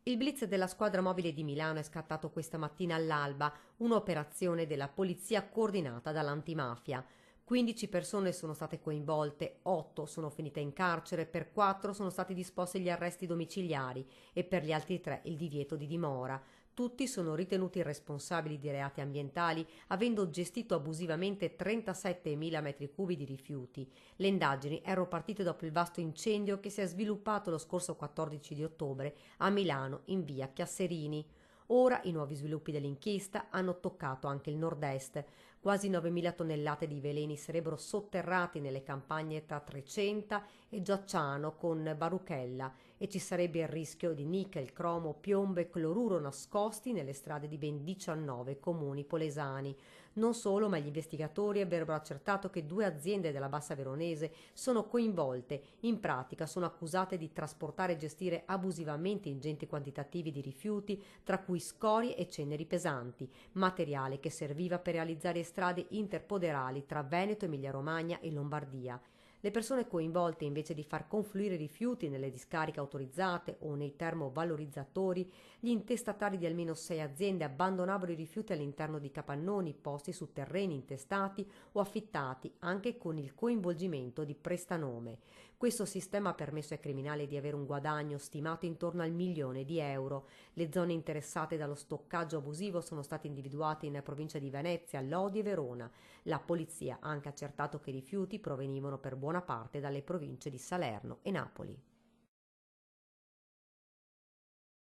Il blitz della squadra mobile di Milano è scattato questa mattina all'alba, un'operazione della polizia coordinata dall'antimafia. 15 persone sono state coinvolte, 8 sono finite in carcere, per 4 sono stati disposti gli arresti domiciliari e per gli altri 3 il divieto di dimora. Tutti sono ritenuti responsabili di reati ambientali, avendo gestito abusivamente 37.000 metri cubi di rifiuti. Le indagini erano partite dopo il vasto incendio che si è sviluppato lo scorso 14 di ottobre a Milano, in via Chiasserini. Ora i nuovi sviluppi dell'inchiesta hanno toccato anche il nord-est. Quasi 9.000 tonnellate di veleni sarebbero sotterrati nelle campagne tra Trecenta e Giacciano con Baruchella e ci sarebbe il rischio di nickel, cromo, piombo e cloruro nascosti nelle strade di ben 19 comuni polesani. Non solo, ma gli investigatori avrebbero accertato che 2 aziende della Bassa Veronese sono coinvolte. In pratica sono accusate di trasportare e gestire abusivamente ingenti quantitativi di rifiuti, tra cui scorie e ceneri pesanti, materiale che serviva per realizzare strade interpoderali tra Veneto, Emilia-Romagna e Lombardia. Le persone coinvolte, invece di far confluire rifiuti nelle discariche autorizzate o nei termovalorizzatori, gli intestatari di almeno 6 aziende abbandonavano i rifiuti all'interno di capannoni posti su terreni intestati o affittati, anche con il coinvolgimento di prestanome. Questo sistema ha permesso ai criminali di avere un guadagno stimato intorno al 1.000.000 euro. Le zone interessate dallo stoccaggio abusivo sono state individuate in provincia di Venezia, Lodi e Verona. La polizia ha anche accertato che i rifiuti provenivano per buona parte dalle province di Salerno e Napoli.